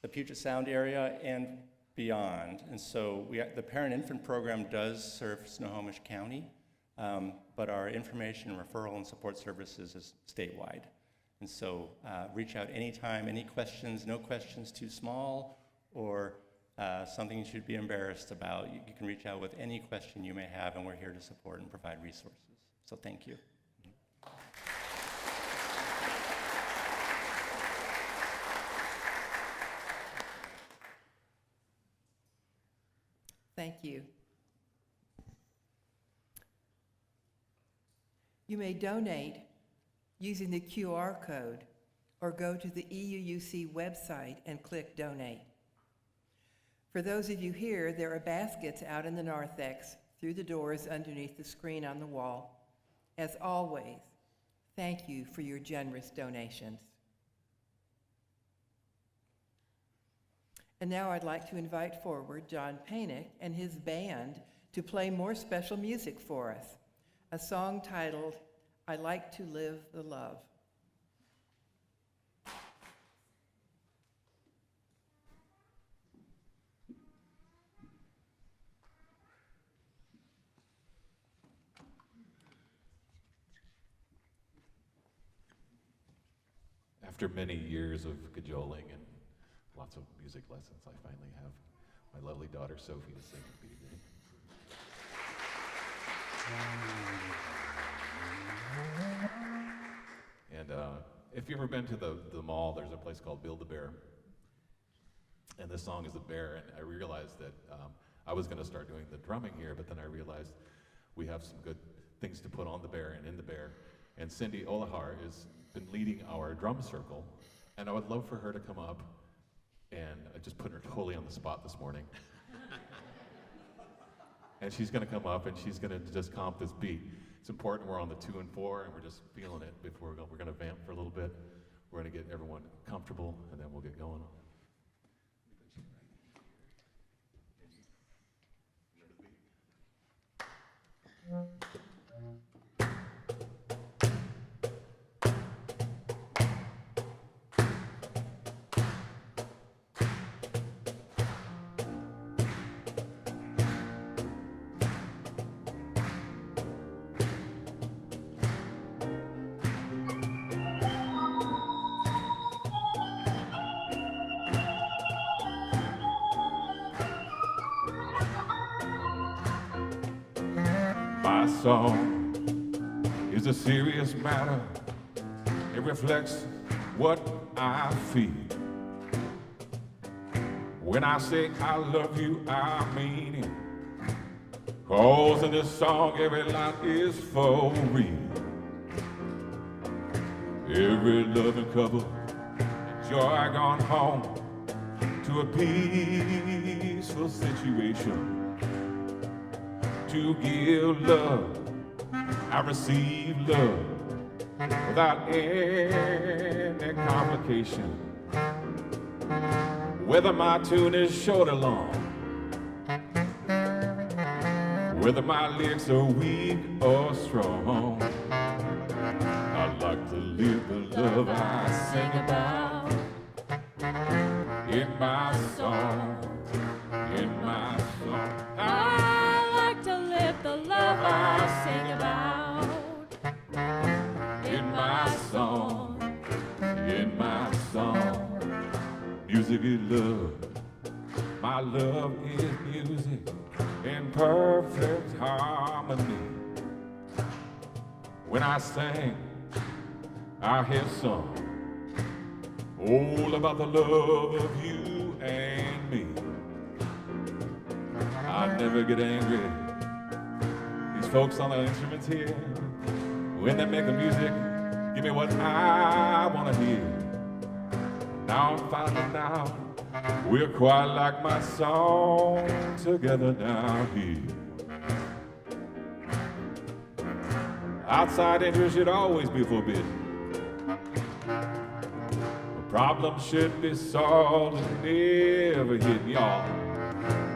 the Puget Sound area and beyond. And so the parent-infant program does serve Snohomish County, but our information, referral, and support services is statewide. And so reach out anytime, any questions, no questions too small, or something you should be embarrassed about. You can reach out with any question you may have, and we're here to support and provide resources. So thank you. Thank you. You may donate using the QR code or go to the EUUC website and click Donate. For those of you here, there are baskets out in the narthex through the doors underneath the screen on the wall. As always, thank you for your generous donations. And now I'd like to invite forward John Panic and his band to play more special music for us, a song titled, I Like to Live the Love. After many years of cajoling and lots of music lessons, I finally have my lovely daughter Sophie to sing with me today. And if you've ever been to the mall, there's a place called Build-A-Bear. And this song is a bear, and I realized that I was going to start doing the drumming here, but then I realized we have some good things to put on the bear and in the bear. And Cindy Olahar has been leading our drum circle, and I would love for her to come up, and I just put her totally on the spot this morning. And she's going to come up, and she's going to just comp this beat. It's important we're on the 2 and 4, and we're just feeling it before we go. We're going to vamp for a little bit. We're going to get everyone comfortable, and then we'll get going. My song is a serious matter. It reflects what I feel. When I say I love you, I mean it. 'Cause in this song, every line is for real. Every loving couple, joy gone home to a peaceful situation. To give love, I receive love without any complication. Whether my tune is short or long, whether my lyrics are weak or strong, I like to live the love I sing about in my song, in my song. The love I sing about in my song, in my song. Music is love, my love is music in perfect harmony. When I sing, I hear song all about the love of you and me. I never get angry. Folks on the instruments here, when they make the music, give me what I want to hear. Now I'm finding out we're quite like my song together now here. Outside interest should always be forbidden. The problem should be solved and never hidden, y'all.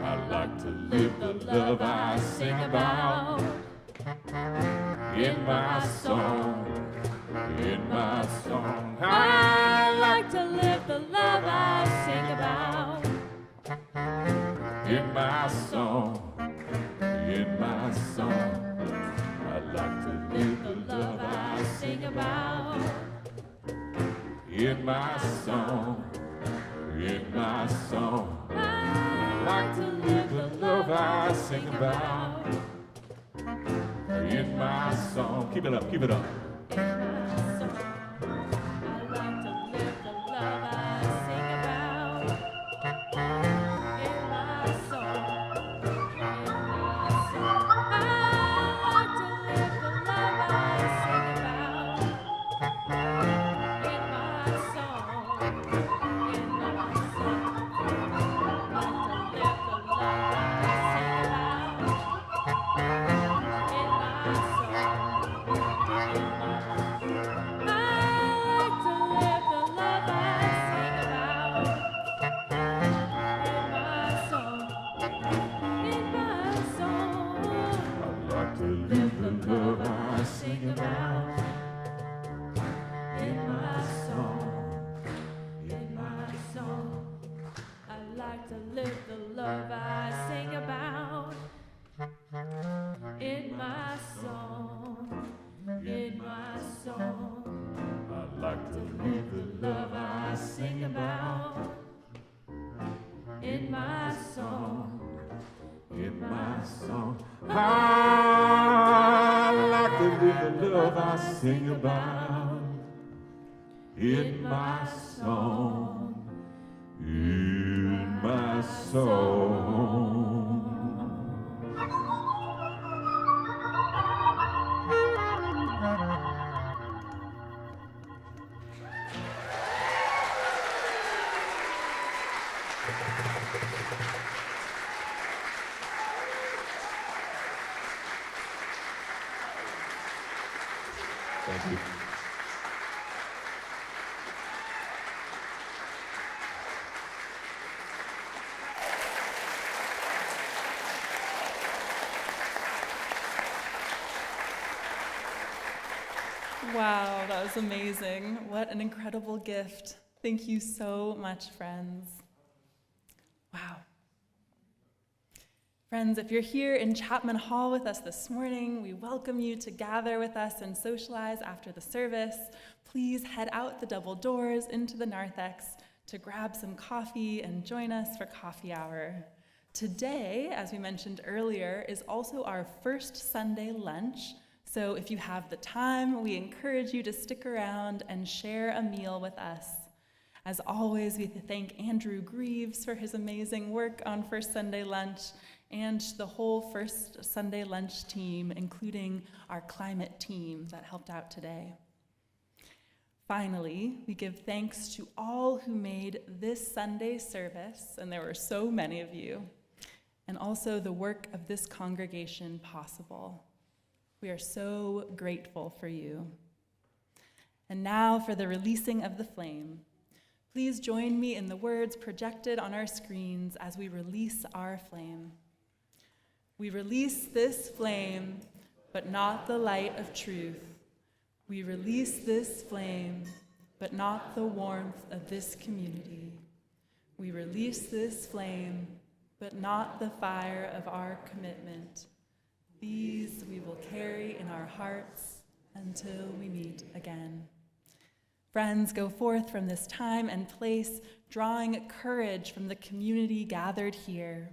I like to live the love I sing about in my song, in my song. I like to live the love I sing about. In my song, in my song, I like to live the love I sing about. In my song, in my song, I like to live the love I sing about. In my song, keep it up, keep it up. In my song, I like to live the love I sing about. In my song, I like to live the love I sing about. In my song, in my song, I like to live the love I sing about. In my song, I like to live the love I sing about. In my song, in my song, I like to live the love I sing about. In my song, in my song, I like to live the love I sing about. In my song, in my song, I like to live the love I sing about. In my song, in my song, I like to live the love I sing about. In my song, in my song. Thank you. Wow, that was amazing. What an incredible gift. Thank you so much, friends. Wow. Friends, if you're here in Chapman Hall with us this morning, we welcome you to gather with us and socialize after the service. Please head out the double doors into the narthex to grab some coffee and join us for coffee hour. Today, as we mentioned earlier, is also our first Sunday lunch. So if you have the time, we encourage you to stick around and share a meal with us. As always, we thank Andrew Greaves for his amazing work on First Sunday Lunch and the whole First Sunday Lunch team, including our climate team that helped out today. Finally, we give thanks to all who made this Sunday service, and there were so many of you, and also the work of this congregation possible. We are so grateful for you. And now for the releasing of the flame. Please join me in the words projected on our screens as we release our flame. We release this flame, but not the light of truth. We release this flame, but not the warmth of this community. We release this flame, but not the fire of our commitment. These we will carry in our hearts until we meet again. Friends, go forth from this time and place, drawing courage from the community gathered here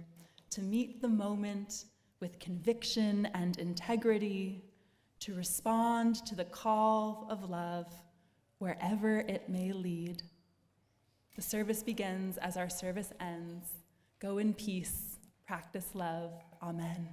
to meet the moment with conviction and integrity, to respond to the call of love wherever it may lead. The service begins as our service ends. Go in peace, practice love. Amen.